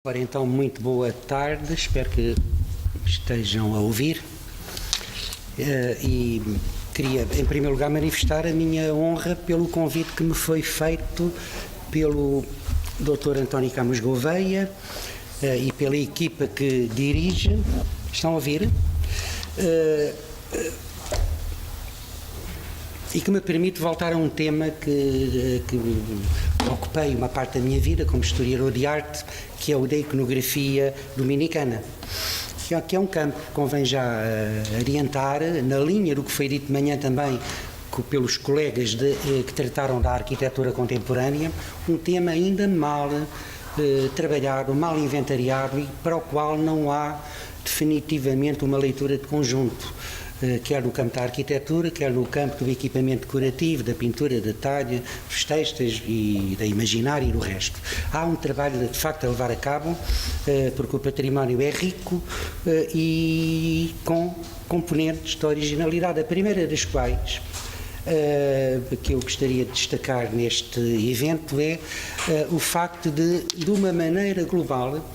Ora, então, muito boa tarde, espero que estejam a ouvir e queria, em primeiro lugar, manifestar a minha honra pelo convite que me foi feito pelo Dr. António Camus Gouveia e pela equipa que dirige. Estão a ouvir? E que me permite voltar a um tema que ocupei uma parte da minha vida como historiador de arte, que é o da iconografia dominicana, que é um campo, convém já orientar, na linha do que foi dito de manhã também pelos colegas que trataram da arquitetura contemporânea, um tema ainda mal trabalhado, mal inventariado e para o qual não há definitivamente uma leitura de conjunto, quer no campo da arquitetura, quer no campo do equipamento decorativo, da pintura, da talha, dos textos e da imaginária e do resto. Há um trabalho de facto a levar a cabo, porque o património é rico e com componentes de originalidade, a primeira das quais que eu gostaria de destacar neste evento é o facto de uma maneira global,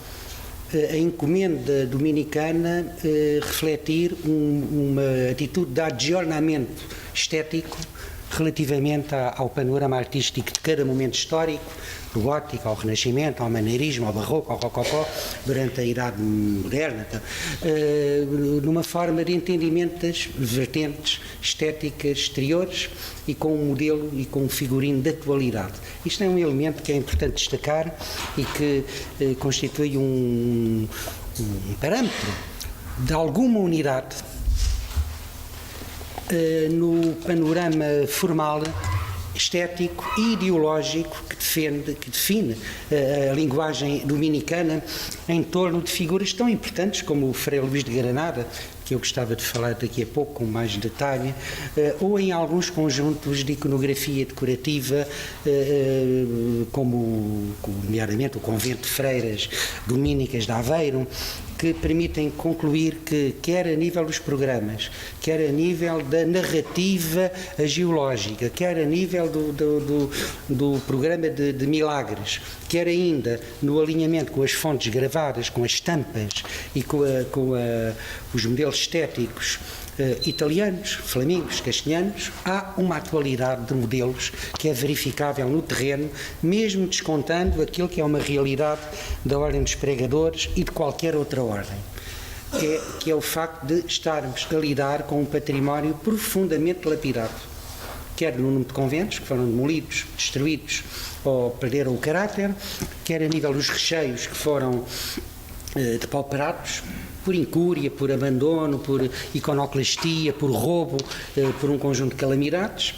a encomenda dominicana refletir uma atitude de adjornamento estético relativamente ao panorama artístico de cada momento histórico, do gótico ao renascimento, ao maneirismo, ao barroco, ao rococó, durante a Idade Moderna, numa forma de entendimento das vertentes estéticas exteriores e com um modelo e com um figurino de atualidade. Isto é um elemento que é importante destacar e que constitui um parâmetro de alguma unidade no panorama formal, estético e ideológico que define a linguagem dominicana em torno de figuras tão importantes como o Frei Luís de Granada, que eu gostava de falar daqui a pouco com mais detalhe, ou em alguns conjuntos de iconografia decorativa, como nomeadamente o Convento de Freiras Domínicas de Aveiro, que permitem concluir que, quer a nível dos programas, quer a nível da narrativa geológica, quer a nível do programa de milagres, quer ainda no alinhamento com as fontes gravadas, com as estampas e com os modelos estéticos italianos, flamingos, castelhanos, há uma atualidade de modelos que é verificável no terreno, mesmo descontando aquilo que é uma realidade da ordem dos pregadores e de qualquer outra ordem. Que é o facto de estarmos a lidar com um património profundamente lapidado, quer no número de conventos que foram demolidos, destruídos ou perderam o caráter, quer a nível dos recheios que foram depauperados por incúria, por abandono, por iconoclastia, por roubo, por um conjunto de calamidades,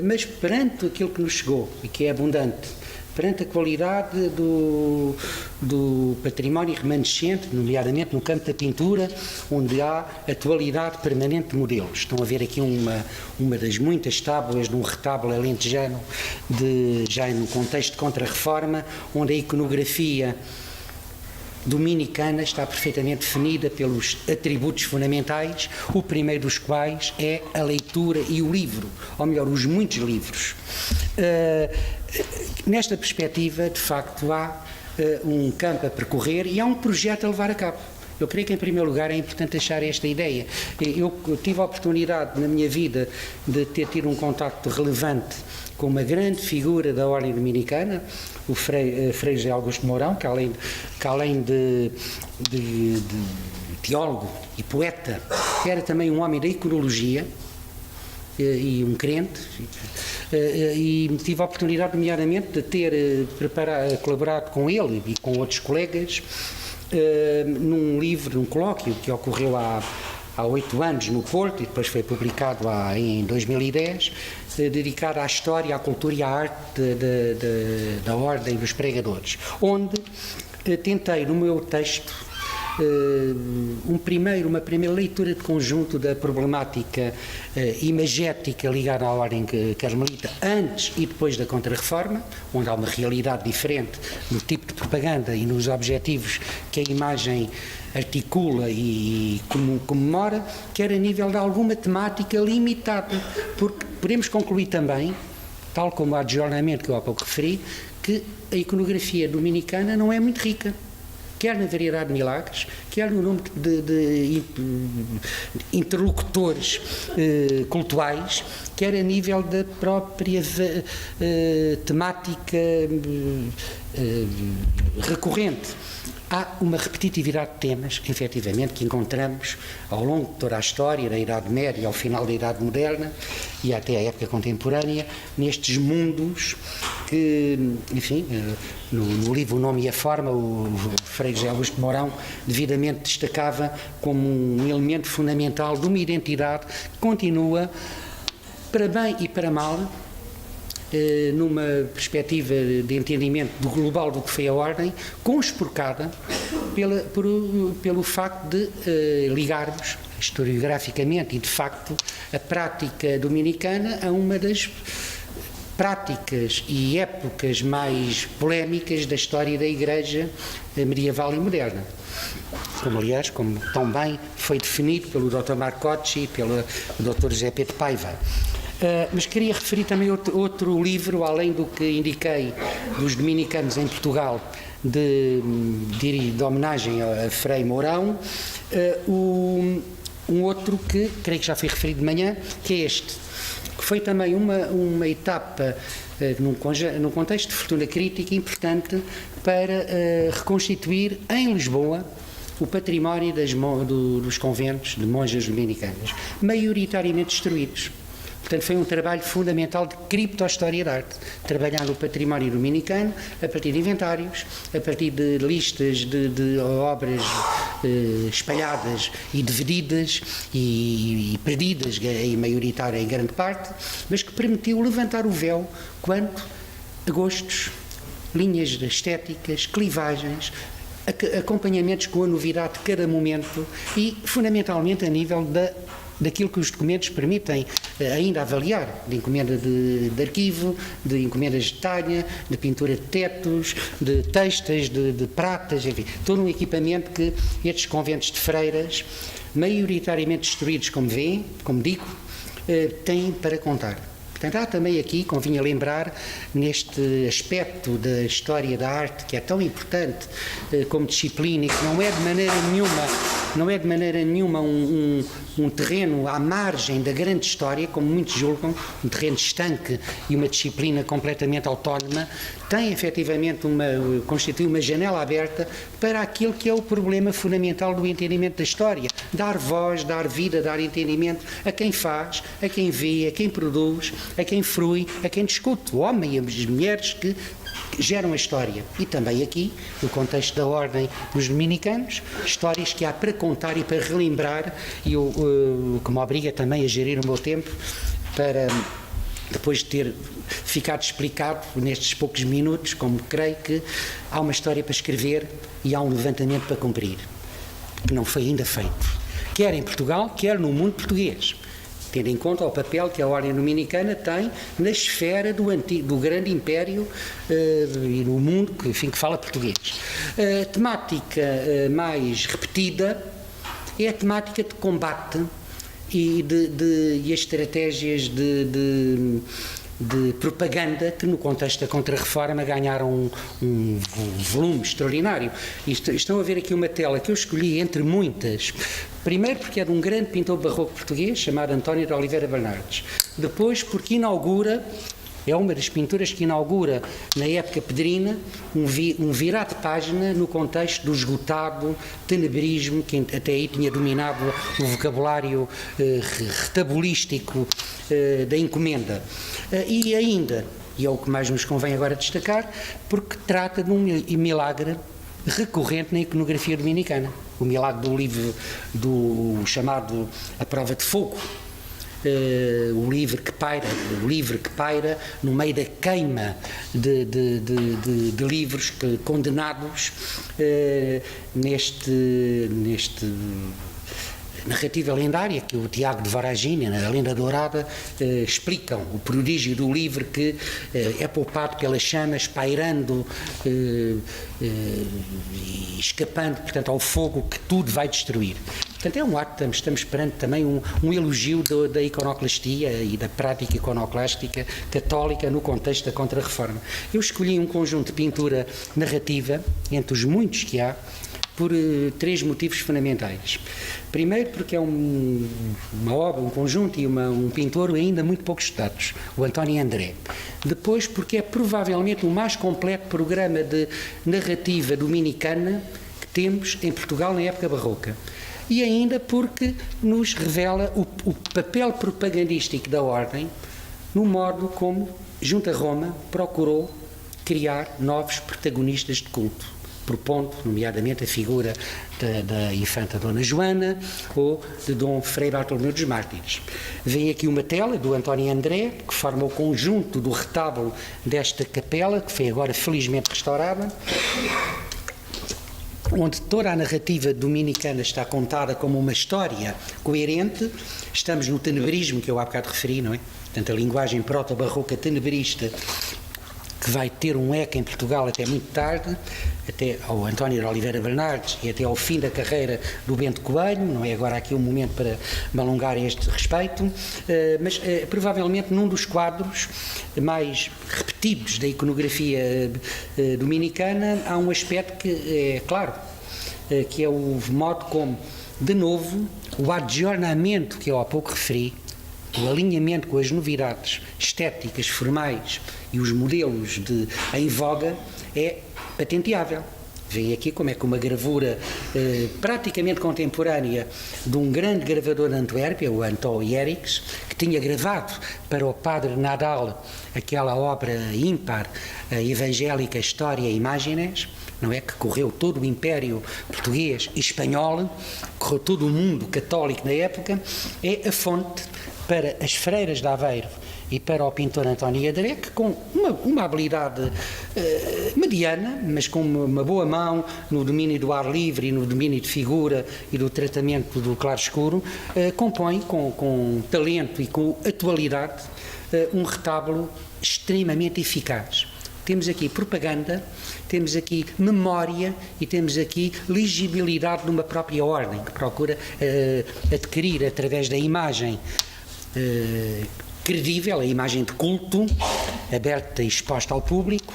mas perante aquilo que nos chegou e que é abundante, perante a qualidade do património remanescente, nomeadamente no campo da pintura, onde há atualidade permanente de modelos. Estão a ver aqui uma das muitas tábuas de um retábulo alentejano, já no contexto de Contra-Reforma, onde a iconografia dominicana está perfeitamente definida pelos atributos fundamentais, o primeiro dos quais é a leitura e o livro, ou melhor, os muitos livros. Nesta perspectiva, de facto, há um campo a percorrer e há um projeto a levar a cabo. Eu creio que, em primeiro lugar, é importante deixar esta ideia. Eu tive a oportunidade, na minha vida, de ter tido um contacto relevante com uma grande figura da ordem dominicana, o Frei José Augusto Mourão, que além de teólogo e poeta, era também um homem da iconologia e um crente, e tive a oportunidade, nomeadamente, de ter colaborado com ele e com outros colegas num livro, num colóquio que ocorreu há 8 anos no Porto e depois foi publicado em 2010, dedicado à história, à cultura e à arte da Ordem dos Pregadores, onde tentei no meu texto uma primeira leitura de conjunto da problemática imagética ligada à ordem carmelita antes e depois da Contra-Reforma, onde há uma realidade diferente no tipo de propaganda e nos objetivos que a imagem articula e comemora, quer a nível de alguma temática limitada, porque podemos concluir também, tal como o adjornamento que eu há pouco referi, que a iconografia dominicana não é muito rica. quer na variedade de milagres, quer no número de interlocutores cultuais, quer a nível da própria temática recorrente. Há uma repetitividade de temas, efetivamente, que encontramos ao longo de toda a história, da Idade Média ao final da Idade Moderna e até a época contemporânea, nestes mundos que, enfim, no livro O Nome e a Forma, o Frei José Augusto de Mourão devidamente destacava como um elemento fundamental de uma identidade que continua, para bem e para mal, numa perspectiva de entendimento do global do que foi a Ordem, conspurcada pelo facto de ligarmos historiograficamente e de facto a prática dominicana a uma das práticas e épocas mais polémicas da história da Igreja medieval e moderna. Como, aliás, como tão bem foi definido pelo Dr. Marcocci e pelo Dr. José Pedro Paiva. Mas queria referir também outro livro, além do que indiquei dos dominicanos em Portugal, de homenagem a Frei Mourão, um outro que creio que já foi referido de manhã, que é este, que foi também uma etapa num contexto de fortuna crítica importante para reconstituir em Lisboa o património dos conventos de monjas dominicanas, maioritariamente destruídos. Portanto, foi um trabalho fundamental de criptohistória da arte, trabalhar no património dominicano a partir de inventários, a partir de listas de obras espalhadas e divididas e perdidas, em maioritária em grande parte, mas que permitiu levantar o véu quanto a gostos, linhas estéticas, clivagens, acompanhamentos com a novidade de cada momento e, fundamentalmente, a nível daquilo que os documentos permitem ainda avaliar, de encomenda de arquivo, de encomendas de talha, de pintura de tetos, de textas, de pratas, enfim, todo um equipamento que estes conventos de freiras, maioritariamente destruídos, como veem, como digo, têm para contar. Portanto, há também aqui, convinha lembrar, neste aspecto da história da arte, que é tão importante como disciplina e que não é de maneira nenhuma um terreno à margem da grande história, como muitos julgam, um terreno estanque e uma disciplina completamente autónoma, tem efetivamente constitui uma janela aberta para aquilo que é o problema fundamental do entendimento da história, dar voz, dar vida, dar entendimento a quem faz, a quem vê, a quem produz, a quem frui, a quem discute, o homem e as mulheres que geram a história. E também aqui, no contexto da Ordem dos Dominicanos, histórias que há para contar e para relembrar, e o que me obriga também a gerir o meu tempo para, depois de ter ficado explicado nestes poucos minutos, como creio que há uma história para escrever e há um levantamento para cumprir, que não foi ainda feito, quer em Portugal, quer no mundo português, tendo em conta o papel que a Ordem Dominicana tem na esfera do grande império e no mundo que fala português. A temática mais repetida é a temática de combate e as estratégias de propaganda que no contexto da Contra-Reforma ganharam um volume extraordinário. Estão a ver aqui uma tela que eu escolhi entre muitas, primeiro porque é de um grande pintor barroco português chamado António de Oliveira Bernardes, depois porque é uma das pinturas que inaugura, na época pedrina, um virar de página no contexto do esgotado tenebrismo, que até aí tinha dominado o vocabulário retabolístico da encomenda. E ainda, e é o que mais nos convém agora destacar, porque trata de um milagre recorrente na iconografia dominicana. O milagre do livro do chamado A Prova de Fogo, o livro que paira no meio da queima de livros condenados neste narrativa lendária que o Tiago de Varagine, na Lenda Dourada, explicam o prodígio do livro que é poupado pelas chamas, pairando e escapando, portanto, ao fogo que tudo vai destruir. Portanto, é um ato, estamos perante também um elogio da iconoclastia e da prática iconoclástica católica no contexto da Contra-Reforma. Eu escolhi um conjunto de pintura narrativa, entre os muitos que há, por três motivos fundamentais. Primeiro, porque é uma obra, um conjunto e um pintor ainda muito pouco estudados, o António André. Depois, porque é provavelmente o mais completo programa de narrativa dominicana que temos em Portugal na época barroca. E ainda porque nos revela o papel propagandístico da Ordem no modo como, junto a Roma, procurou criar novos protagonistas de culto, propondo, nomeadamente, a figura da infanta Dona Joana ou de Dom Frei Bartolomeu dos Mártires. Vem aqui uma tela do António André, que forma o conjunto do retábulo desta capela, que foi agora felizmente restaurada, onde toda a narrativa dominicana está contada como uma história coerente. Estamos no tenebrismo, que eu há bocado referi, não é? Portanto, a linguagem proto-barroca tenebrista, que vai ter um eco em Portugal até muito tarde, até ao António de Oliveira Bernardes e até ao fim da carreira do Bento Coelho. Não é agora aqui um momento para me alongar a este respeito, mas provavelmente num dos quadros mais repetidos da iconografia dominicana há um aspecto que é claro, que é o modo como, de novo, o adjornamento que eu há pouco referi, o alinhamento com as novidades estéticas, formais e os modelos em voga é patenteável. Vem aqui como é que uma gravura praticamente contemporânea de um grande gravador de Antuérpia, o Anton Yerix, que tinha gravado para o padre Nadal aquela obra ímpar, a evangélica História e Imagens, não é? Que correu todo o Império Português e Espanhol, correu todo o mundo católico na época, é a fonte para as freiras de Aveiro e para o pintor António André, que com uma habilidade mediana, mas com uma boa mão no domínio do ar livre e no domínio de figura e do tratamento do claro-escuro, compõe com talento e com atualidade um retábulo extremamente eficaz. Temos aqui propaganda, temos aqui memória e temos aqui legibilidade de uma própria ordem, que procura adquirir através da imagem credível, a imagem de culto, aberta e exposta ao público,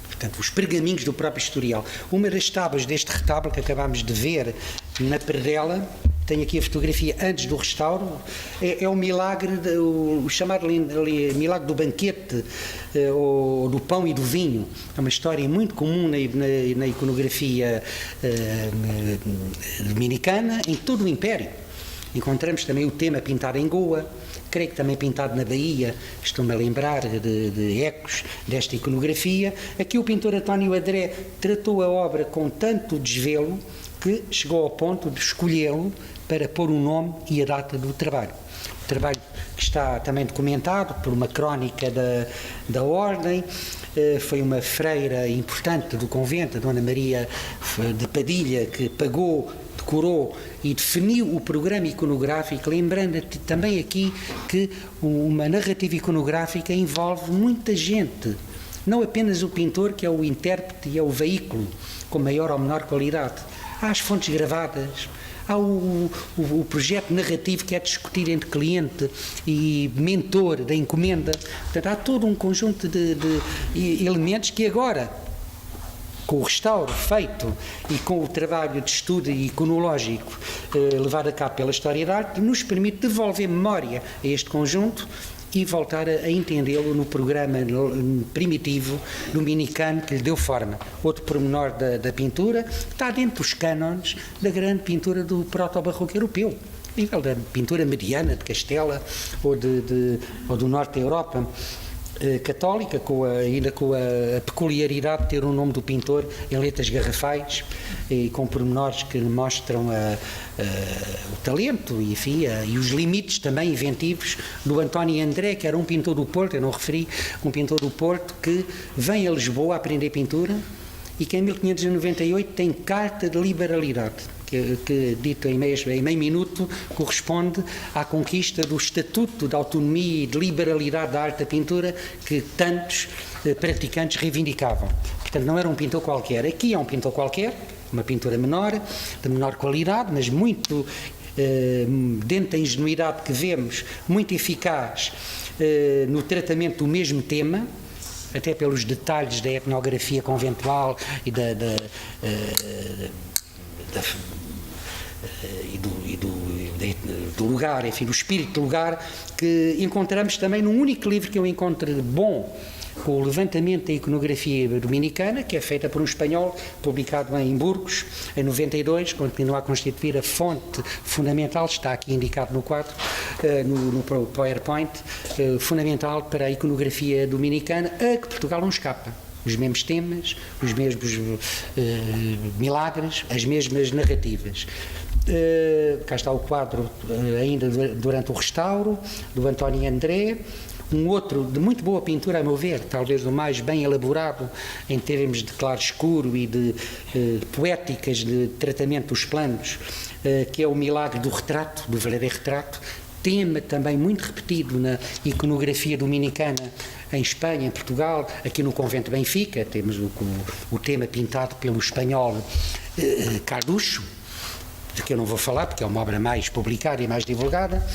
portanto, os pergaminhos do próprio historial. Uma das tábuas deste retábulo que acabámos de ver na predela, tenho aqui a fotografia antes do restauro, é o milagre, o chamado milagre do banquete, ou do pão e do vinho. É uma história muito comum na iconografia dominicana, em todo o Império. Encontramos também o tema pintado em Goa, creio que também pintado na Bahia, estou-me a lembrar de ecos desta iconografia. Aqui o pintor António André tratou a obra com tanto desvelo que chegou ao ponto de escolhê-lo para pôr o nome e a data do trabalho. O trabalho que está também documentado por uma crónica da Ordem, foi uma freira importante do convento, a Dona Maria de Padilha, que pagou, decorou e definiu o programa iconográfico, lembrando também aqui que uma narrativa iconográfica envolve muita gente, não apenas o pintor, que é o intérprete e é o veículo, com maior ou menor qualidade. Há as fontes gravadas, há o projeto narrativo que é discutido entre cliente e mentor da encomenda. Portanto, há todo um conjunto de elementos que agora, com o restauro feito e com o trabalho de estudo iconológico levado a cabo pela História da Arte, nos permite devolver memória a este conjunto e voltar a entendê-lo no programa primitivo dominicano que lhe deu forma. Outro pormenor da pintura está dentro dos cânones da grande pintura do proto-barroco europeu, nível da pintura mediana de Castela ou do norte da Europa católica, ainda com a peculiaridade de ter o nome do pintor em letras garrafais e com pormenores que mostram o talento e, enfim, e os limites também inventivos do António André, que era um pintor do Porto, eu não referi, um pintor do Porto que vem a Lisboa aprender pintura e que em 1598 tem carta de liberalidade, que dito em meio minuto, corresponde à conquista do estatuto de autonomia e de liberalidade da arte da pintura que tantos praticantes reivindicavam. Portanto, não era um pintor qualquer. Aqui é um pintor qualquer, uma pintura menor, de menor qualidade, mas muito, dentro da ingenuidade que vemos, muito eficaz no tratamento do mesmo tema, até pelos detalhes da etnografia conventual e do lugar, enfim, do espírito do lugar, que encontramos também num único livro que eu encontro bom, com o levantamento da iconografia dominicana, que é feita por um espanhol, publicado em Burgos, em 92, continua a constituir a fonte fundamental, está aqui indicado no quadro, no PowerPoint, fundamental para a iconografia dominicana, a que Portugal não escapa. Os mesmos temas, os mesmos milagres, as mesmas narrativas. Cá está o quadro, ainda durante o restauro, do António André. Um outro de muito boa pintura, a meu ver, talvez o mais bem elaborado em termos de claro-escuro e de poéticas de tratamento dos planos, que é o milagre do retrato, do verdadeiro retrato, tema também muito repetido na iconografia dominicana em Espanha, em Portugal, aqui no Convento de Benfica, temos o tema pintado pelo espanhol Carducho, de que eu não vou falar, porque é uma obra mais publicada e mais divulgada.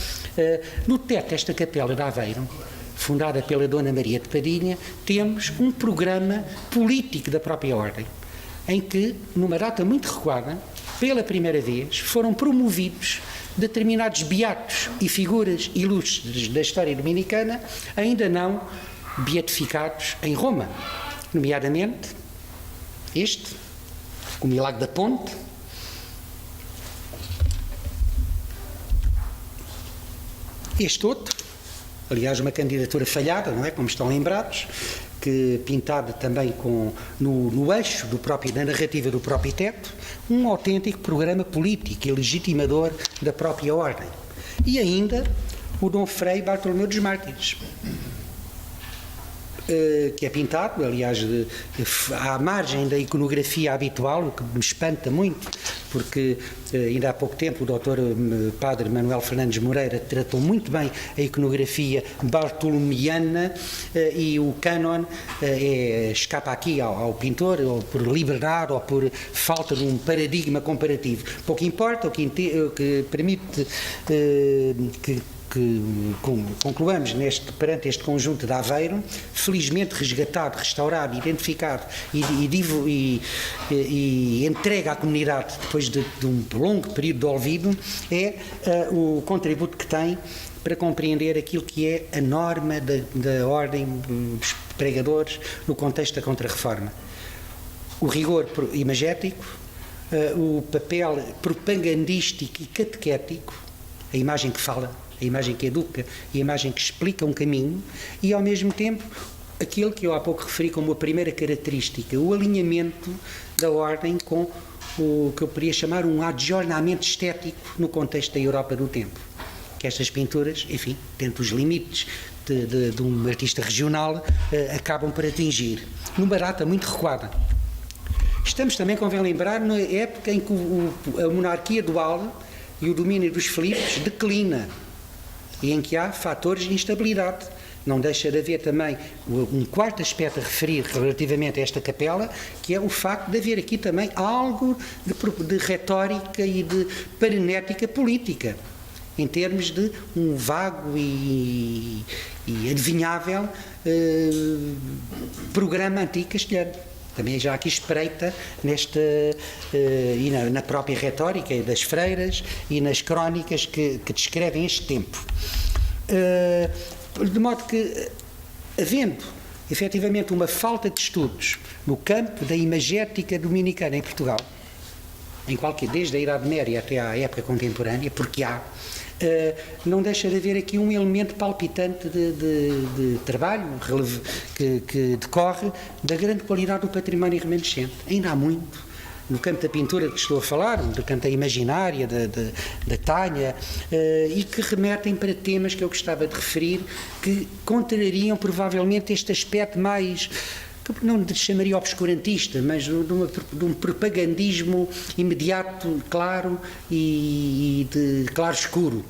No teto desta capela de Aveiro, fundada pela Dona Maria de Padinha, temos um programa político da própria Ordem, em que, numa data muito recuada, pela primeira vez, foram promovidos determinados beatos e figuras ilustres da história dominicana, ainda não beatificados em Roma, nomeadamente este, o Milagre da Ponte, este outro, aliás uma candidatura falhada, não é, como estão lembrados, que pintada também no eixo da narrativa do próprio teto, um autêntico programa político e legitimador da própria Ordem. E ainda o Dom Frei Bartolomeu dos Mártires, que é pintado, aliás, à margem da iconografia habitual, o que me espanta muito, porque ainda há pouco tempo o Dr. Padre Manuel Fernandes Moreira tratou muito bem a iconografia bartolomeana e o cânon escapa aqui ao pintor, ou por liberdade, ou por falta de um paradigma comparativo. Pouco importa, o que permite que concluamos perante este conjunto de Aveiro, felizmente resgatado, restaurado, identificado e entregue à comunidade depois de um longo período de olvido, é o contributo que tem para compreender aquilo que é a norma da ordem dos pregadores no contexto da Contra-Reforma. O rigor imagético, o papel propagandístico e catequético, a imagem que fala, a imagem que educa e a imagem que explica um caminho, e ao mesmo tempo aquilo que eu há pouco referi como a primeira característica, o alinhamento da ordem com o que eu poderia chamar um adjornamento estético no contexto da Europa do tempo. Que estas pinturas, enfim, dentro dos limites de um artista regional, acabam por atingir, numa data muito recuada. Estamos também, convém lembrar, na época em que a monarquia dual e o domínio dos Filipes declina, e em que há fatores de instabilidade. Não deixa de haver também um quarto aspecto a referir relativamente a esta capela, que é o facto de haver aqui também algo de retórica e de paranética política, em termos de um vago e adivinhável programa anti-castelhano. Também já aqui espreita e na própria retórica das freiras e nas crónicas que descrevem este tempo. De modo que, havendo efetivamente uma falta de estudos no campo da imagética dominicana em Portugal, desde a Idade Média até à época contemporânea, porque não deixa de haver aqui um elemento palpitante de trabalho que decorre da grande qualidade do património remanescente. Ainda há muito, no campo da pintura que estou a falar, do campo da imaginária, da Tânia, e que remetem para temas que eu gostava de referir, que contrariam provavelmente este aspecto mais, que não chamaria obscurantista, mas de um propagandismo imediato, claro e de claro-escuro,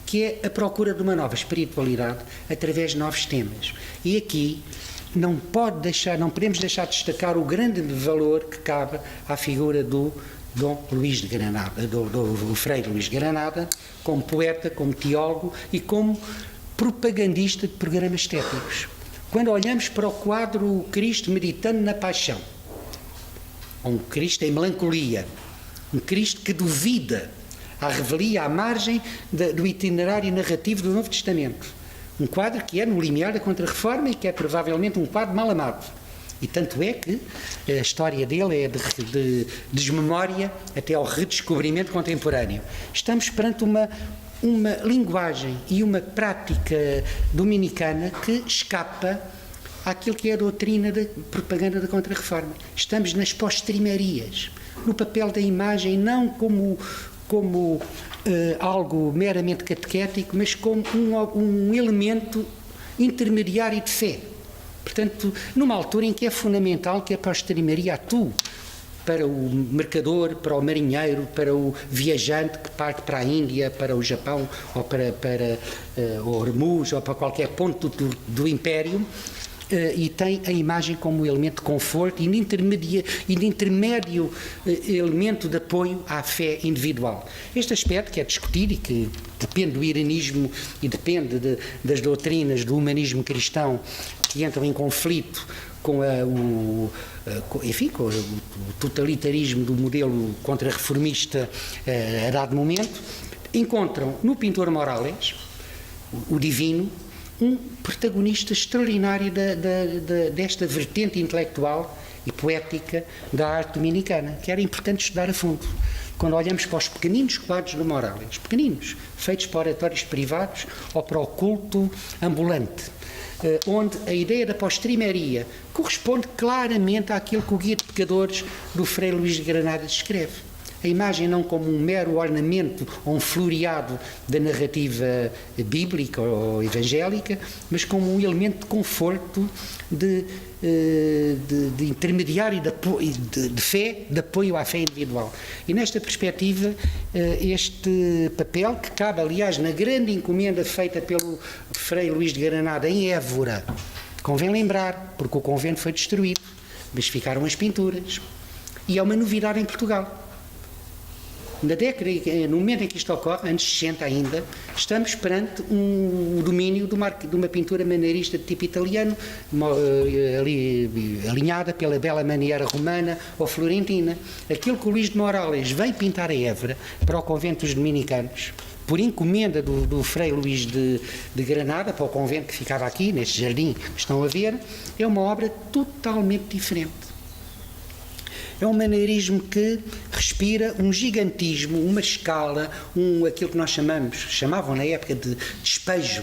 que é a procura de uma nova espiritualidade através de novos temas. E aqui não podemos deixar de destacar o grande valor que cabe à figura do Dom Luís de Granada, do Frei Luís de Granada, como poeta, como teólogo e como propagandista de programas estéticos, Quando olhamos para o quadro Cristo meditando na paixão, um Cristo em melancolia, um Cristo que duvida à revelia, à margem do itinerário narrativo do Novo Testamento, um quadro que é no limiar da Contra-Reforma e que é provavelmente um quadro mal amado. E tanto é que a história dele é de desmemória até ao redescobrimento contemporâneo. Estamos perante uma linguagem e uma prática dominicana que escapa àquilo que é a doutrina da propaganda da Contra-Reforma. Estamos nas postrimarias, no papel da imagem, não como algo meramente catequético, mas como um elemento intermediário de fé. Portanto, numa altura em que é fundamental que a postrimaria atue para o mercador, para o marinheiro, para o viajante que parte para a Índia, para o Japão, ou para Hormuz, ou para qualquer ponto do Império, e tem a imagem como elemento de conforto e de intermédio elemento de apoio à fé individual. Este aspecto que é discutido e que depende do iranismo e depende das doutrinas do humanismo cristão que entram em conflito com o totalitarismo do modelo contra-reformista a dado momento, encontram no pintor Morales, o divino, um protagonista extraordinário desta vertente intelectual e poética da arte dominicana, que era importante estudar a fundo. Quando olhamos para os pequeninos quadros do Morales, pequeninos, feitos para oratórios privados ou para o culto ambulante, onde a ideia da postrimeria corresponde claramente àquilo que o Guia de Pecadores do Frei Luís de Granada descreve. A imagem não como um mero ornamento ou um floreado da narrativa bíblica ou evangélica, mas como um elemento de conforto, de intermediário de fé, de apoio à fé individual. E nesta perspectiva, este papel, que cabe, aliás, na grande encomenda feita pelo Frei Luís de Granada em Évora, convém lembrar, porque o convento foi destruído, mas ficaram as pinturas. E é uma novidade em Portugal. Na década, no momento em que isto ocorre, anos 60 ainda, estamos perante um domínio de uma pintura maneirista de tipo italiano, alinhada pela bela maneira romana ou florentina. Aquilo que o Luís de Morales veio pintar a Évora para o convento dos dominicanos, por encomenda do Frei Luís de Granada, para o convento que ficava aqui, neste jardim que estão a ver, é uma obra totalmente diferente. É um maneirismo que respira um gigantismo, uma escala, aquilo que nós chamavam na época de despejo.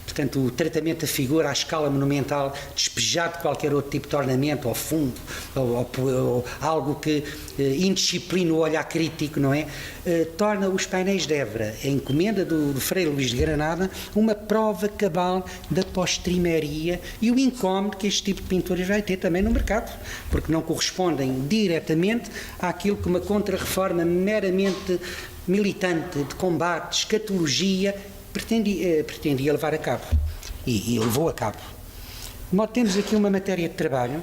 Portanto, o tratamento da figura à escala monumental, despejado de qualquer outro tipo de ornamento, ou fundo, ou algo que indisciplina o olhar crítico, não é? Torna os painéis de Évora, a encomenda do Frei Luís de Granada, uma prova cabal da postrimeria e o incómodo que este tipo de pinturas vai ter também no mercado, porque não correspondem diretamente àquilo que uma contra-reforma meramente militante, de combate, de escatologia, pretendia levar a cabo e levou a cabo. De modo, temos aqui uma matéria de trabalho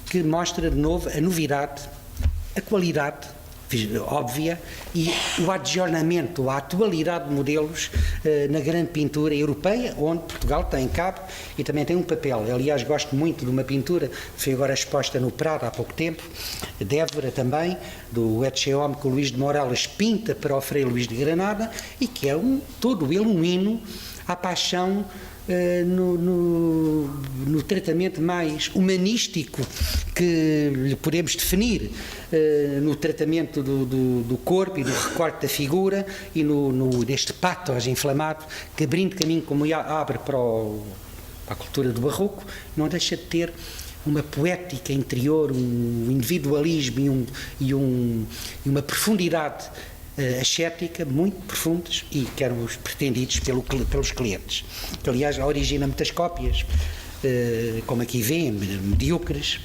que mostra de novo a novidade, a qualidade óbvia e o adjornamento, a atualidade de modelos na grande pintura europeia, onde Portugal tem cabo e também tem um papel. Aliás, gosto muito de uma pintura que foi agora exposta no Prado há pouco tempo, de Évora também, do Etche Homme, que o Luís de Morales pinta para o Frei Luís de Granada e que é todo ele um hino à paixão no tratamento mais humanístico que lhe podemos definir, no tratamento do corpo e do recorte da figura e neste pathos inflamado que, abrindo caminho como abre para a cultura do barroco, não deixa de ter uma poética interior, um individualismo e uma profundidade ascética muito profundos e que eram os pretendidos pelos clientes, que aliás origina muitas cópias, como aqui vêem, medíocres,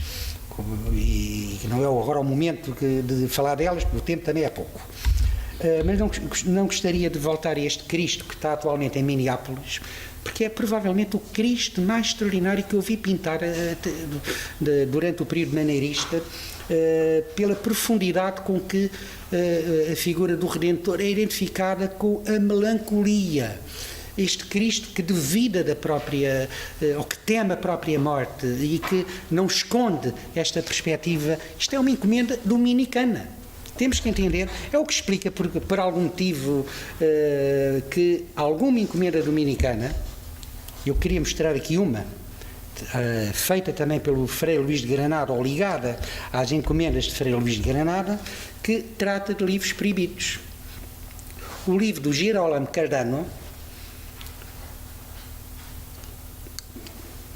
e não é agora o momento de falar delas, porque o tempo também é pouco. Mas não gostaria de voltar a este Cristo que está atualmente em Minneapolis, porque é provavelmente o Cristo mais extraordinário que eu vi pintar durante o período maneirista, pela profundidade com que a figura do Redentor é identificada com a melancolia, este Cristo que duvida da própria, ou que teme a própria morte e que não esconde esta perspectiva. Isto é uma encomenda dominicana. Temos que entender, é o que explica por algum motivo que alguma encomenda dominicana, eu queria mostrar aqui uma, feita também pelo Frei Luís de Granada, ou ligada às encomendas de Frei Luís de Granada, que trata de livros proibidos. O livro do Girolamo Cardano,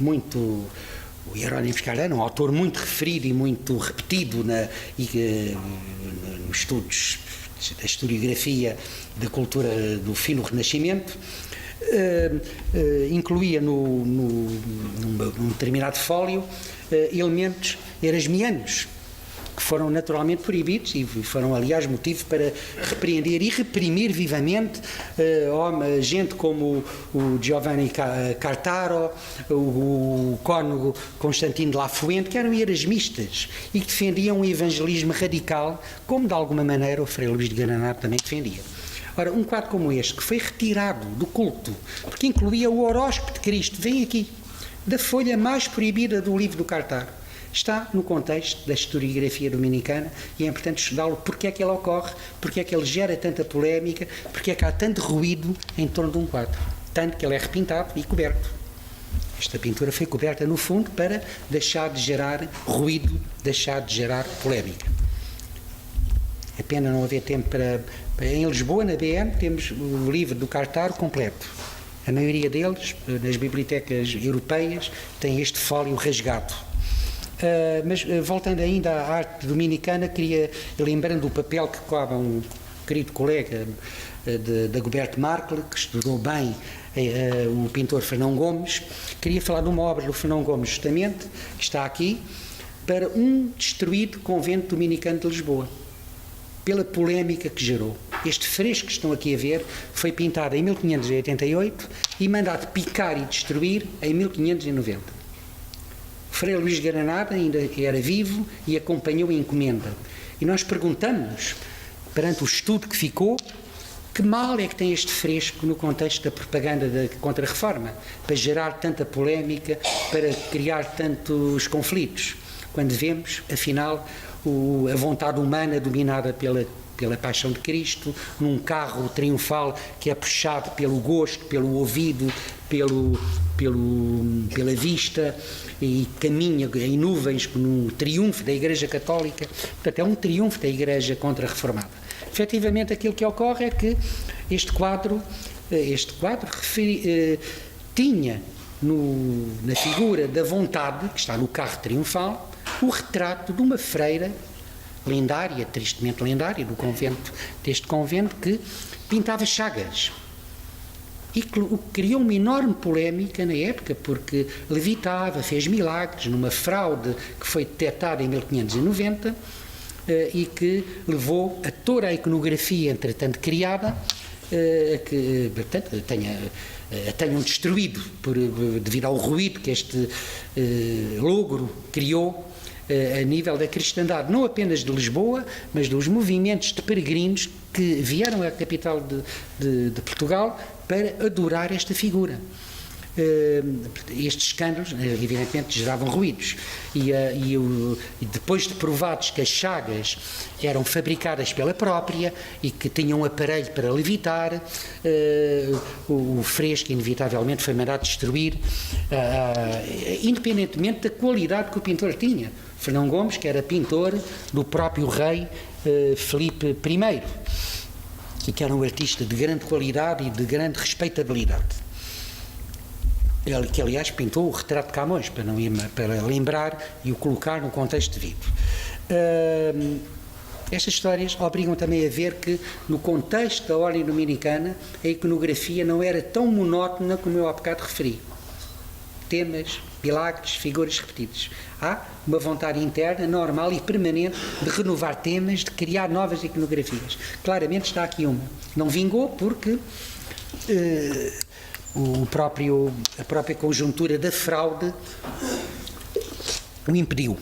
o Hieronymus Cardano, um autor muito referido e muito repetido nos estudos da historiografia da cultura do fim do Renascimento, incluía num determinado fólio elementos erasmianos, que foram naturalmente proibidos e foram, aliás, motivo para repreender e reprimir vivamente gente como o Giovanni Cartaro, o cônego Constantino de Lafuente, que eram erasmistas e que defendiam um evangelismo radical, como de alguma maneira o Frei Luís de Granada também defendia. Ora, um quadro como este, que foi retirado do culto, porque incluía o horóscopo de Cristo, vem aqui, da folha mais proibida do livro do Cartaro, está no contexto da historiografia dominicana e é importante estudá-lo, porque é que ele ocorre, porque é que ele gera tanta polémica, porque é que há tanto ruído em torno de um quadro, tanto que ele é repintado e coberto. Esta pintura foi coberta no fundo para deixar de gerar ruído, deixar de gerar polémica. É pena não haver tempo para... Em Lisboa, na BM, temos o livro do Cartaro completo. A maioria deles, nas bibliotecas europeias, tem este fólio rasgado. Mas voltando ainda à arte dominicana, lembrando o papel que cobre um querido colega de Dagoberto Marcle, que estudou bem o pintor Fernão Gomes, queria falar de uma obra do Fernão Gomes, justamente, que está aqui, para um destruído convento dominicano de Lisboa, pela polémica que gerou. Este fresco que estão aqui a ver foi pintado em 1588 e mandado picar e destruir em 1590. Frei Luís de Granada ainda era vivo e acompanhou a encomenda. E nós perguntamos, perante o estudo que ficou, que mal é que tem este fresco no contexto da propaganda da Contra-Reforma, para gerar tanta polémica, para criar tantos conflitos, quando vemos, afinal, a vontade humana dominada pela paixão de Cristo, num carro triunfal que é puxado pelo gosto, pelo ouvido, pela vista, e caminha em nuvens num triunfo da Igreja Católica. Portanto, é um triunfo da Igreja Contra-Reformada. Efetivamente, aquilo que ocorre é que este quadro tinha na figura da vontade, que está no carro triunfal, o retrato de uma freira lendária, tristemente lendária, deste convento, que pintava chagas. E criou uma enorme polémica na época, porque levitava, fez milagres numa fraude que foi detectada em 1590 e que levou a toda a iconografia, entretanto criada, que, portanto, tenham destruído devido ao ruído que este logro criou a nível da cristandade, não apenas de Lisboa, mas dos movimentos de peregrinos que vieram à capital de Portugal para adorar esta figura. Estes escândalos, evidentemente, geravam ruídos. E depois de provados que as chagas eram fabricadas pela própria e que tinham um aparelho para levitar, o fresco, inevitavelmente, foi mandado destruir, independentemente da qualidade que o pintor tinha. Fernão Gomes, que era pintor do próprio rei Filipe I, e que era um artista de grande qualidade e de grande respeitabilidade. Ele, que aliás pintou o retrato de Camões, para lembrar e o colocar no contexto devido. Estas histórias obrigam também a ver que, no contexto da ordem dominicana, a iconografia não era tão monótona como eu há bocado referi. Temas, milagres, figuras repetidas. Há uma vontade interna, normal e permanente de renovar temas, de criar novas iconografias. Claramente está aqui uma. Não vingou porque a própria conjuntura da fraude o impediu.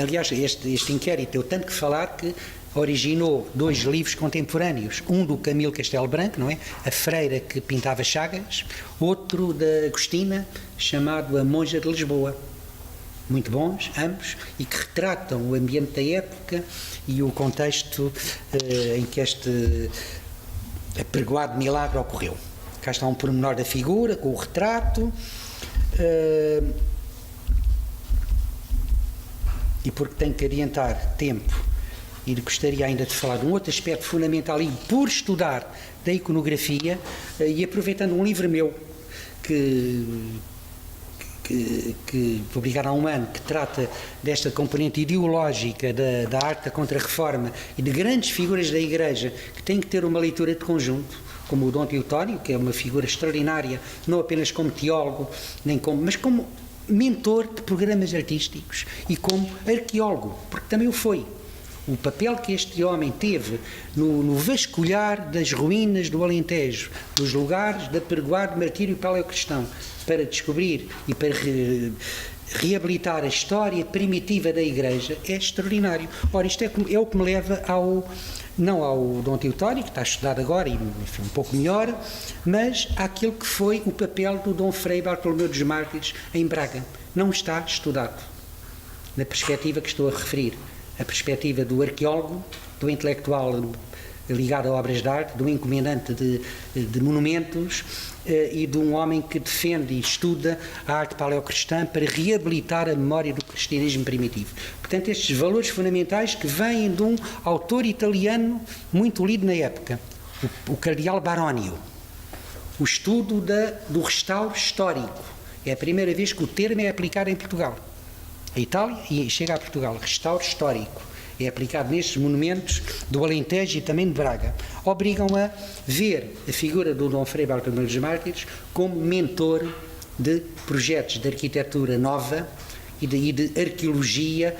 Aliás, este inquérito deu tanto que falar que originou 2 livros contemporâneos, um do Camilo Castelo Branco, não é? A Freira que Pintava Chagas, outro da Agostina, chamado A Monja de Lisboa. Muito bons, ambos, e que retratam o ambiente da época e o contexto em que este apregoado milagre ocorreu. Cá está um pormenor da figura, com o retrato, e porque tenho que adiantar tempo, e gostaria ainda de falar de um outro aspecto fundamental e por estudar da iconografia, e aproveitando um livro meu que publicaram há um ano, que trata desta componente ideológica da arte da Contra-Reforma e de grandes figuras da Igreja que têm que ter uma leitura de conjunto, como o Dom Teotónio, que é uma figura extraordinária, não apenas como teólogo, mas como mentor de programas artísticos e como arqueólogo, porque também o foi. O papel que este homem teve no vasculhar das ruínas do Alentejo, dos lugares de apregoado martírio paleocristão, para descobrir e para reabilitar a história primitiva da Igreja, é extraordinário. Ora, isto é o que me leva não ao Dom Teotónio, que está estudado agora e enfim, um pouco melhor, mas àquilo que foi o papel do Dom Frei Bartolomeu dos Mártires em Braga. Não está estudado, na perspectiva que estou a referir. A perspectiva do arqueólogo, do intelectual ligado a obras de arte, do encomendante de monumentos e de um homem que defende e estuda a arte paleocristã para reabilitar a memória do cristianismo primitivo. Portanto, estes valores fundamentais que vêm de um autor italiano muito lido na época, o cardeal Baronio. O estudo do restauro histórico. É a primeira vez que o termo é aplicado em Portugal. A Itália e chega a Portugal. Restauro histórico é aplicado nestes monumentos do Alentejo e também de Braga. Obrigam a ver a figura do Dom Frei Bartolomeu dos Mártires como mentor de projetos de arquitetura nova e de arqueologia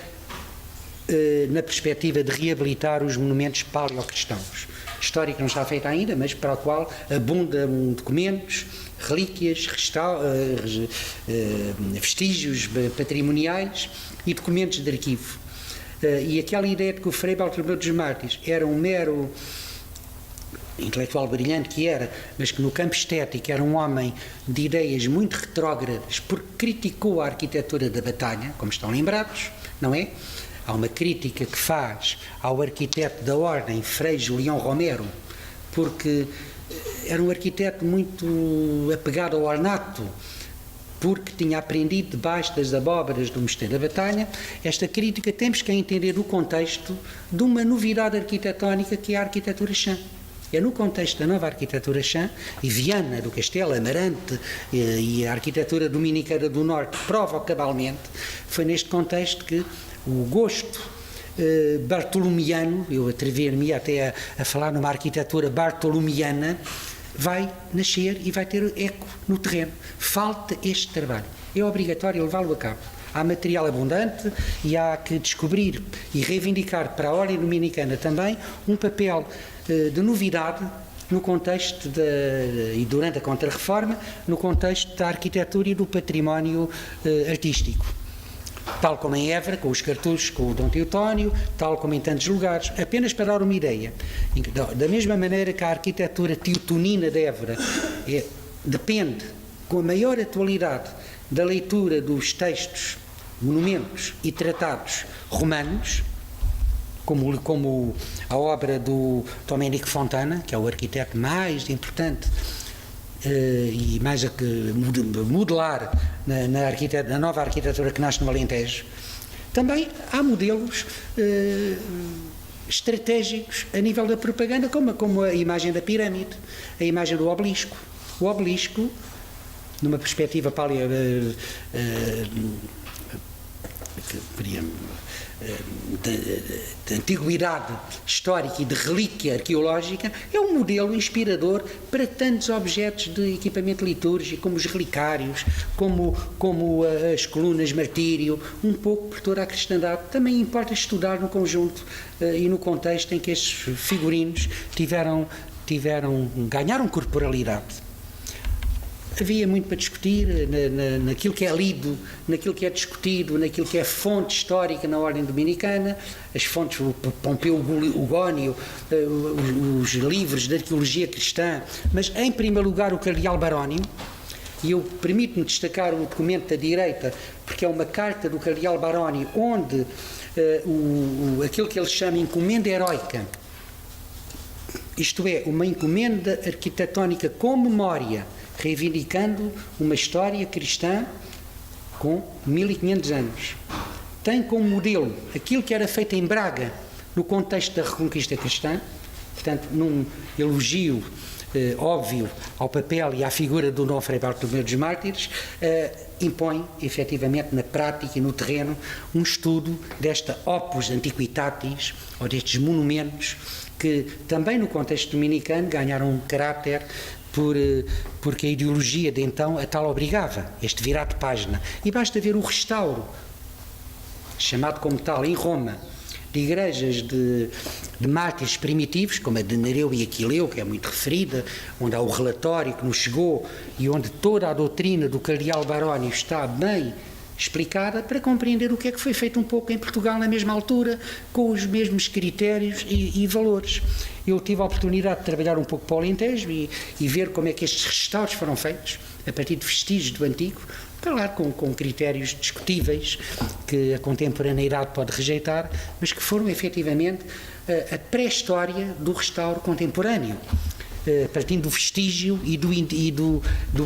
na perspectiva de reabilitar os monumentos paleocristãos. História que não está feita ainda, mas para a qual abundam documentos, relíquias, vestígios patrimoniais e documentos de arquivo. E aquela ideia de que o Frei Bartolomeu dos Mártires era um mero intelectual brilhante que era, mas que no campo estético era um homem de ideias muito retrógradas, porque criticou a arquitetura da batalha, como estão lembrados, não é? Há uma crítica que faz ao arquiteto da Ordem, Frei Julião Romero, porque era um arquiteto muito apegado ao ornato, porque tinha aprendido debaixo das abóboras do Mosteiro da Batalha. Esta crítica temos que entender no contexto de uma novidade arquitetónica que é a arquitetura chã. É no contexto da nova arquitetura chã, e Viana do Castelo, Amarante e a arquitetura dominicana do Norte prova cabalmente, foi neste contexto que o gosto bartolomiano, eu atrever-me até a falar numa arquitetura bartolomiana, vai nascer e vai ter eco no terreno. Falta este trabalho. É obrigatório levá-lo a cabo. Há material abundante e há que descobrir e reivindicar para a Ordem Dominicana também um papel de novidade no contexto e durante a Contra-Reforma, no contexto da arquitetura e do património artístico. Tal como em Évora, com os cartuchos, com o Dom Teotónio, tal como em tantos lugares. Apenas para dar uma ideia, da mesma maneira que a arquitetura teotonina de Évora depende, com a maior atualidade, da leitura dos textos, monumentos e tratados romanos, como a obra do Domenico Fontana, que é o arquiteto mais importante e mais a modelar na nova arquitetura que nasce no Alentejo. Também há modelos estratégicos a nível da propaganda, como a imagem da pirâmide, a imagem do obelisco. O obelisco, numa perspectiva de antiguidade histórica e de relíquia arqueológica, é um modelo inspirador para tantos objetos de equipamento litúrgico, como os relicários, como as colunas martírio, um pouco por toda a cristandade. Também importa estudar no conjunto e no contexto em que estes figurinos ganharam corporalidade. havia muito para discutir naquilo que é lido, naquilo que é discutido, naquilo que é fonte histórica na ordem dominicana, as fontes, o Pompeu Ugónio, os livros de arqueologia cristã, mas em primeiro lugar o cardeal Barónio, e eu permito-me destacar o documento da direita, porque é uma carta do cardeal Barónio, onde aquilo que ele chama encomenda heroica, isto é, uma encomenda arquitetónica com memória, reivindicando uma história cristã com 1500 anos. Tem como modelo aquilo que era feito em Braga, no contexto da Reconquista Cristã, portanto, num elogio óbvio ao papel e à figura do Dom Frei Bartolomeu dos Mártires, impõe, efetivamente, na prática e no terreno, um estudo desta opus antiquitatis, ou destes monumentos, que também no contexto dominicano ganharam um caráter porque a ideologia de então a tal obrigava, este virar de página. E basta ver o restauro, chamado como tal em Roma, de igrejas de mártires primitivos, como a de Nereu e Aquileu, que é muito referida, onde há o relatório que nos chegou e onde toda a doutrina do cardeal Barónio está bem explicada, para compreender o que é que foi feito um pouco em Portugal na mesma altura, com os mesmos critérios e valores. Eu tive a oportunidade de trabalhar um pouco para o Alentejo e ver como é que estes restauros foram feitos, a partir de vestígios do antigo, claro, com critérios discutíveis, que a contemporaneidade pode rejeitar, mas que foram efetivamente a pré-história do restauro contemporâneo, partindo do vestígio e do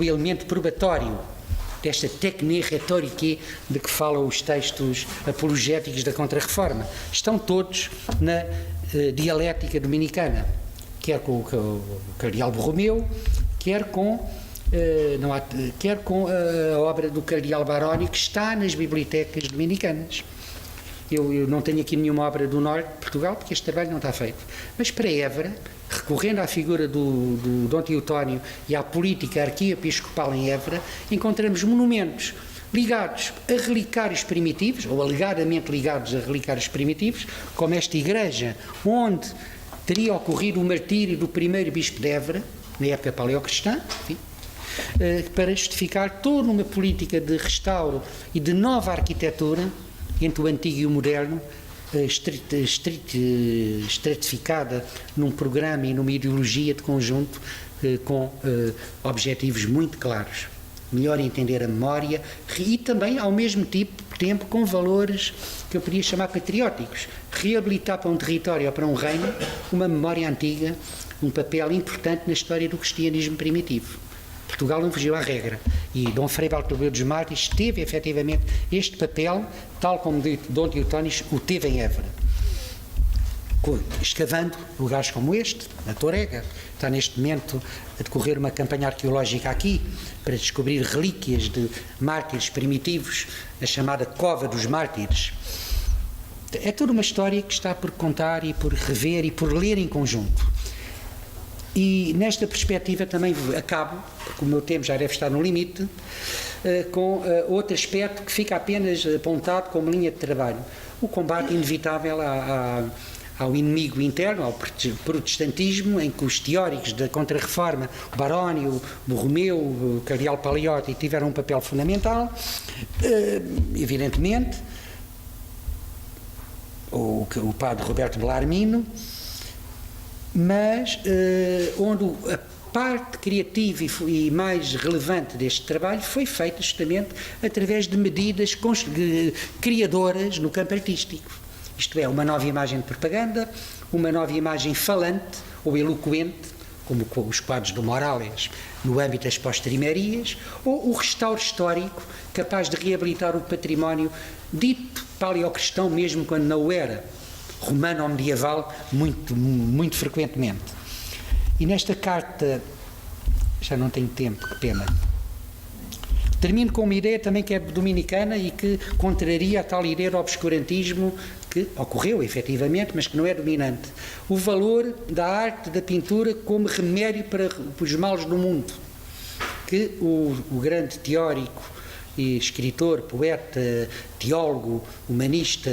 elemento probatório, desta techne rhétorique de que falam os textos apologéticos da Contra-Reforma. Estão todos na dialética dominicana, quer com o cardeal Borromeu, quer com a obra do cardeal Barónio, que está nas bibliotecas dominicanas. Eu não tenho aqui nenhuma obra do norte de Portugal, porque este trabalho não está feito. Mas para Évora, recorrendo à figura do Dom Teotónio e à política arquiepiscopal em Évora, encontramos monumentos ligados a relicários primitivos, ou alegadamente ligados a relicários primitivos, como esta igreja, onde teria ocorrido o martírio do primeiro bispo de Évora, na época paleocristã, enfim, para justificar toda uma política de restauro e de nova arquitetura entre o antigo e o moderno, estratificada num programa e numa ideologia de conjunto com objetivos muito claros. Melhor entender a memória e também, ao mesmo tempo, com valores que eu poderia chamar patrióticos. Reabilitar para um território ou para um reino uma memória antiga, um papel importante na história do cristianismo primitivo. Portugal não fugiu à regra e Dom Frei Bartolomeu dos Mártires teve efetivamente este papel, tal como Dom Teotónio o teve em Évora, escavando lugares como este, na Torrega. Está neste momento a decorrer uma campanha arqueológica aqui para descobrir relíquias de mártires primitivos, a chamada Cova dos Mártires. É toda uma história que está por contar e por rever e por ler em conjunto. E nesta perspectiva também acabo, porque o meu tempo já deve estar no limite, com outro aspecto que fica apenas apontado como linha de trabalho: o combate inevitável ao inimigo interno, ao protestantismo, em que os teóricos da Contra-Reforma, o Barónio, o Borromeu, o cardeal Paleotti, tiveram um papel fundamental, evidentemente, o padre Roberto Bellarmino, mas onde a parte criativa e mais relevante deste trabalho foi feita justamente através de medidas criadoras no campo artístico. Isto é, uma nova imagem de propaganda, uma nova imagem falante ou eloquente, como os quadros do Morales no âmbito das posterimerias, ou o restauro histórico capaz de reabilitar o património dito paleocristão, mesmo quando não o era, romano ou medieval, muito frequentemente. E nesta carta, já não tenho tempo, que pena, termino com uma ideia também que é dominicana e que contraria a tal ideia do obscurantismo que ocorreu efetivamente, mas que não é dominante: o valor da arte, da pintura, como remédio para os males do mundo, que o grande teórico e escritor, poeta, teólogo, humanista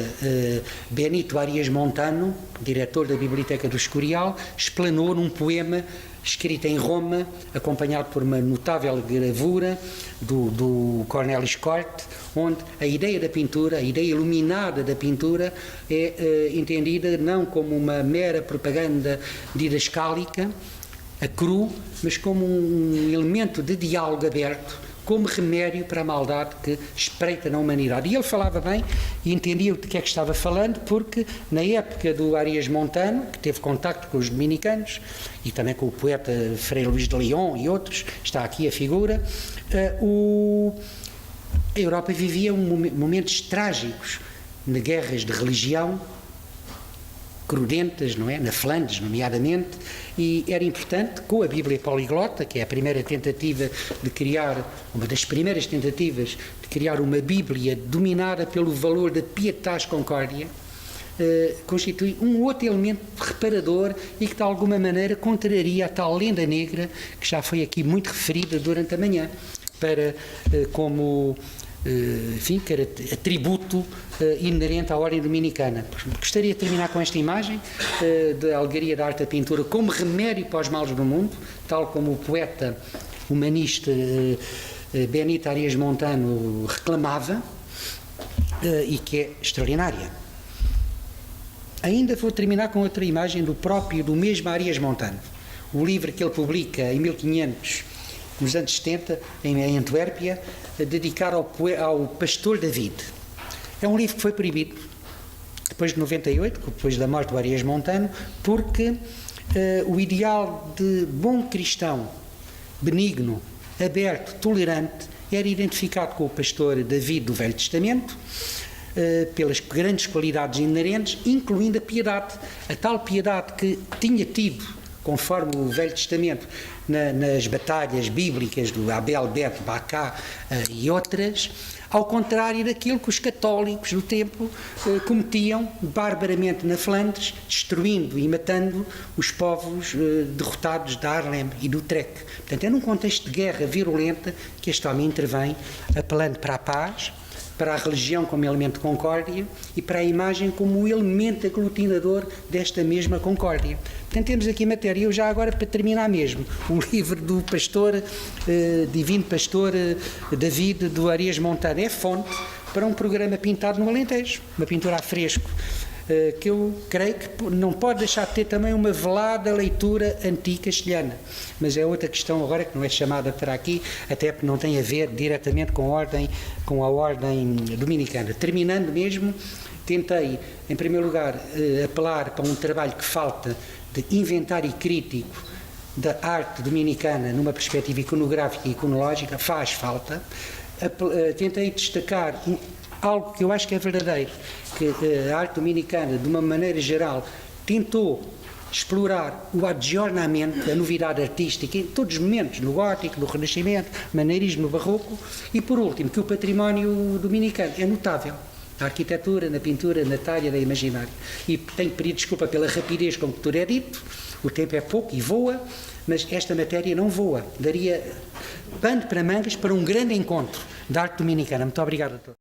Benito Arias Montano, diretor da Biblioteca do Escorial, explanou num poema escrita em Roma, acompanhado por uma notável gravura do Cornelis Cort, onde a ideia da pintura, a ideia iluminada da pintura é entendida não como uma mera propaganda didascálica, a cru, mas como um elemento de diálogo aberto, como remédio para a maldade que espreita na humanidade. E ele falava bem e entendia de que é que estava falando, porque na época do Arias Montano, que teve contacto com os dominicanos, e também com o poeta Frei Luís de León e outros, está aqui a figura, a Europa vivia momentos trágicos de guerras de religião, crudentas, não é? Na Flandres, nomeadamente, e era importante, com a Bíblia Poliglota, que é a primeira tentativa de criar, uma das primeiras tentativas de criar uma Bíblia dominada pelo valor da pietas concórdia, constitui um outro elemento reparador e que de alguma maneira contraria a tal lenda negra que já foi aqui muito referida durante a manhã, para como enfim, que era atributo inerente à ordem dominicana. Gostaria de terminar com esta imagem da alegoria da arte da pintura como remédio para os males do mundo, tal como o poeta humanista Benito Arias Montano reclamava, e que é extraordinária. Ainda vou terminar com outra imagem do mesmo Arias Montano. O livro que ele publica em 1500, nos anos 70, em Antuérpia, dedicado ao pastor David. É um livro que foi proibido depois de 98, depois da morte do Arias Montano, porque o ideal de bom cristão, benigno, aberto, tolerante, era identificado com o pastor David do Velho Testamento, pelas grandes qualidades inerentes, incluindo a piedade, a tal piedade que tinha tido, conforme o Velho Testamento, nas batalhas bíblicas do Abel, Bet, Bacá e outras, ao contrário daquilo que os católicos do tempo cometiam barbaramente na Flandres, destruindo e matando os povos derrotados de Haarlem e do Utrecht. Portanto, é num contexto de guerra virulenta que este homem intervém, apelando para a paz, para a religião como elemento de concórdia e para a imagem como o elemento aglutinador desta mesma concórdia. Portanto, temos aqui matéria. Eu já agora, para terminar mesmo, o livro do pastor, divino pastor David do Arias Montano, é fonte para um programa pintado no Alentejo, uma pintura a fresco, que eu creio que não pode deixar de ter também uma velada leitura anti-castelhana, mas é outra questão agora que não é chamada para aqui, até porque não tem a ver diretamente com a ordem dominicana. Terminando mesmo, tentei, em primeiro lugar, apelar para um trabalho que falta de inventário crítico da arte dominicana numa perspectiva iconográfica e iconológica, faz falta. Tentei destacar algo que eu acho que é verdadeiro, que a arte dominicana, de uma maneira geral, tentou explorar o adjornamento, a novidade artística em todos os momentos, no gótico, no renascimento, no maneirismo, no barroco, e por último, que o património dominicano é notável. Na arquitetura, na pintura, na talha, na imaginária. E tenho que pedir desculpa pela rapidez com que tudo é dito, o tempo é pouco e voa, mas esta matéria não voa. Daria pano para mangas para um grande encontro da arte dominicana. Muito obrigado a todos.